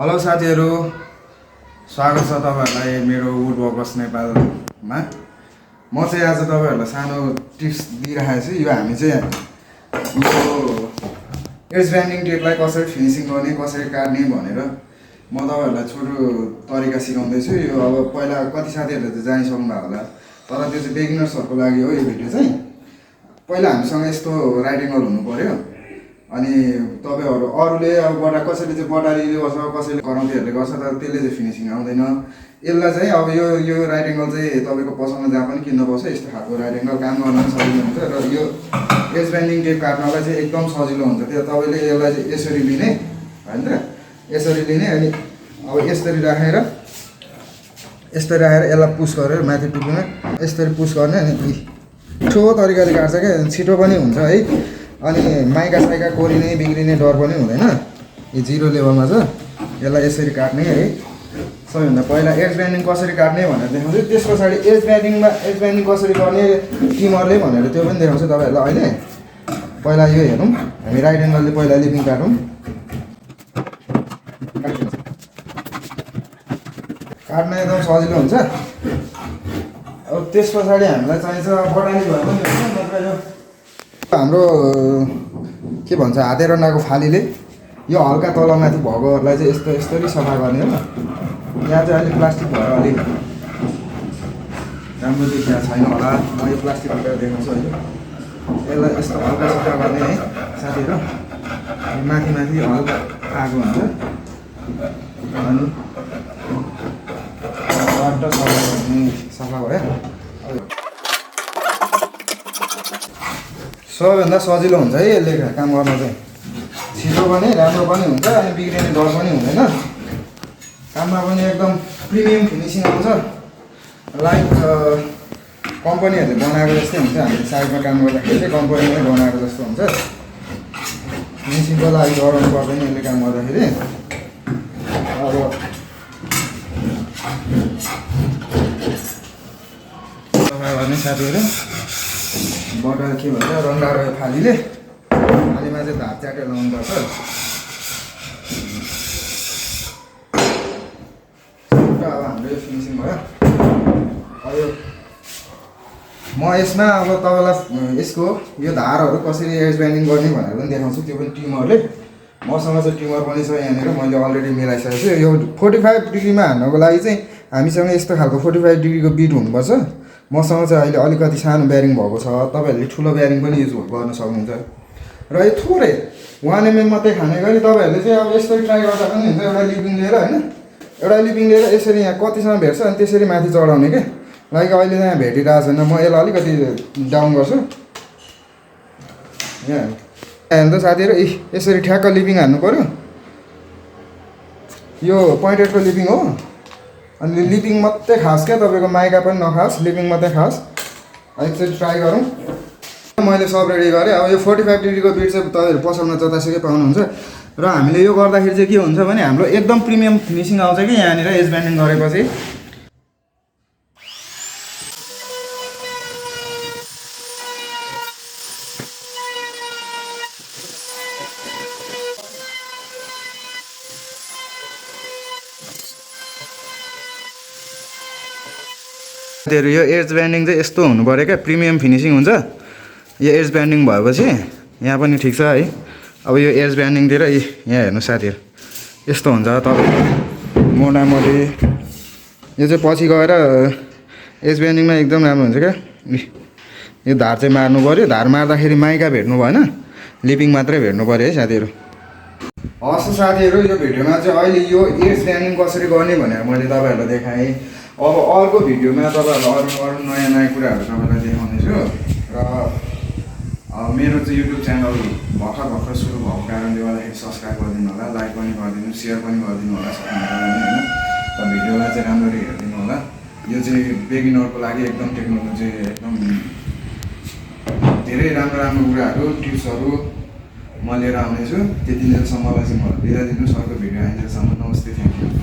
Hello साथीहरु, स्वागत छ तपाईहरुलाई मेरो वुडवर्कर्स नेपालमा। म चाहिँ आज तपाईहरुलाई सानो टिप्स दिइराखेको छु। यो हामी चाहिँ यो एडजबान्डिङ टेपलाई कसरी फिनिशिङ गर्ने, कसरी काट्ने भनेर म तपाईहरुलाई छोटो तरिका सिकाउँदै छु। यो अब पहिला कति साथीहरुले त जानिसक्नु भएको होला, तर त्यो चाहिँ बिगिनर्सहरुको लागि हो। यो भिडियो चाहिँ पहिला हामीसँग यस्तो राइट एंगल हुनु पर्यो। अनि तपाईहरु अरूले अब कसैले चाहिँ बटारीले गर्छ, कसैले कराउँतीहरुले गर्छ, तर त्यसले चाहिँ फिनिशिङ आउँदैन। यसलाई चाहिँ अब यो राइट एंगल चाहिँ तपाईको पसलमा जहाँ पनि किन्न पर्छ। यस्तो खालको राइट एंगल काम गर्न सजिलो हुन्छ र यो एडजबान्डिङ टेप काट्नलाई चाहिँ एकदम सजिलो हुन्छ। त्यो तपाईले यसलाई चाहिँ यसरी लिने हैन त, यसरी लिने अनि अब यसरी राखेर यसलाई पुश गरेर माथि टुक्ने, यसरी पुश गर्ने अनि छिटो तरिकाले काट्छ के, छिटो पनि हुन्छ है। अनि माइका साइका कोरिने बिग्रिने डर पनि हुँदैन। यो जिरो लेभलमा छ। यसलाई यसरी काट्ने है। सबैभन्दा पहिला एडजबान्डिङ कसरी काट्ने भनेर देखाउँछु। त्यस पछाडि एडजबान्डिङ कसरी गर्ने टिमरले भनेर त्यो पनि देखाउँछु तपाईहरुलाई अहिले। पहिला यो हेरौँ, हामी राइट एंगलले पहिला लिपिङ काटौँ। काट्न एकदम सजिलो हुन्छ। अब त्यस पछाडि हामीलाई चाहिन्छ बटानी भए पनि हुन्छ, नत्र यो हाम्रो के भन्छ हातेरन्डाको फालीले यो हल्का तलमाथि भएकोहरूलाई चाहिँ यसरी सफा गर्ने हो। यहाँ चाहिँ अलिक प्लास्टिक भयो, अलिक राम्रो देखिएको छैन होला। म यो प्लास्टिक हटाएर देखाउँछु अहिले। यसलाई यस्तो हल्का सफा गर्ने है साथीहरु। माथि हल्का आगो हुन्छ अनि सफा भयो। सबैभन्दा सजिलो हुन्छ है यसले काम गर्न चाहिँ। छिटो पनि राम्रो पनि हुन्छ अनि बिग्रिने डर पनि हुँदैन। काममा पनि एकदम प्रिमियम फिनिसिङ आउँछ। लाइक कम्पनीहरूले बनाएको जस्तै हुन्छ। हामीले साइडमा काम गर्दाखेरि चाहिँ कम्पनीले बनाएको जस्तो हुन्छ। फिनिसिङको लागि डराउनु पर्दैन यसले काम गर्दाखेरि। अब सफा गर्ने साथीहरु, बटार के भन्छ रन्डा रह्यो फालीमा चाहिँ धार च्याटेर लाउनुपर्छ। अब हाम्रो यो फिनिसिङ भयो। अब म यसमा अब तपाईलाई यसको यो धारहरू कसरी एडजबान्डिङ गर्ने भनेर पनि देखाउँछु। त्यो पनि टिमरले, मसँग चाहिँ टिमर पनि छ यहाँनिर, मैले अलरेडी मिलाइसकेको छु। यो 45 डिग्रीमा हान्नको लागि चाहिँ हामीसँग यस्तो खालको 45 डिग्रीको बिट हुनुपर्छ। मसँग चाहिँ अहिले अलिकति सानो ब्यारिङ भएको छ। तपाईहरुले ठुलो ब्यारिङ पनि युज गर्न सक्नुहुन्छ। र यो थोरै 1 mm मात्रै खाने गरी तपाईहरुले चाहिँ अब यसरी ट्राई गर्दा पनि हुन्छ। एउटा लिपिङ लिएर हैन, एउटा लिपिङ लिएर यसरी यहाँ कतिसम्म भेट्छ अनि त्यसरी माथि चढाउने के। लाइक अहिले यहाँ भेटिरहेको छैन, म यसलाई अलिकति डाउन गर्छु। यहाँ हेर्नु त साथीहरु, यसरी ठ्याक्क लिपिङ हान्नु पर्यो। यो पोइन्टेडको लिपिङ हो। अनि लिपिङ मात्रै खास क्या, तपाईको माइका पनि नखास, लिपिङ मात्रै खास। एकचोटि ट्राई गरौँ। मैले सब रेडी गरेँ। अब यो 45 डिग्रीको बिट चाहिँ तपाईहरु पसलमा जतासुकै पाउनुहुन्छ। र हामीले यो गर्दाखेरि चाहिँ के हुन्छ भने हाम्रो एकदम प्रिमियम फिनिसिङ आउँछ कि यहाँनिर एडजबान्डिङ गरेपछि। यो एडजबान्डिङ चाहिँ यस्तो हुनु पर्यो क्या, प्रिमियम फिनिसिङ हुन्छ। यो एडजबान्डिङ भएपछि यहाँ पनि ठिक छ है। अब यो एडजबान्डिङतिर यहाँ हेर्नु साथीहरु, यस्तो हुन्छ तपाईको मोटामोटी। यो चाहिँ पछि गएर एडजबान्डिङमा एकदम राम्रो हुन्छ क्या। यो धार चाहिँ मार्नु पर्यो। धार मार्दाखेरि माइका भेट्नु भएन, लिपिङ मात्रै भेट्नु पर्यो है साथीहरु। हस् साथीहरु, यो भिडियोमा चाहिँ अहिले यो एडजबान्डिङ कसरी गर्ने भनेर मैले तपाईहरुलाई देखाएँ। अब अर्को भिडियोमा तपाईहरुलाई अरू नयाँ कुराहरू तपाईलाई देखाउनेछु। र मेरो चाहिँ युट्युब च्यानल भर्खर सुरु भएको कारणले गर्दाखेरि सब्सक्राइब गरिदिनु होला, लाइक पनि गरिदिनु, सेयर पनि गरिदिनु होला सक्नुहुन्छ हैन। र भिडियोलाई चाहिँ राम्ररी हेरिदिनु होला। यो चाहिँ बिगिनरको लागि एकदम टेक्नोलोजी एकदम धेरै राम्रो कुराहरू टिप्सहरू म लिएर आउनेछु। त्यति बेलासम्मलाई चाहिँ मलाई बिदा दिनुहोस्। अर्को भिडियो आइन्जेलसम्म नमस्ते, थ्याङ्क यू।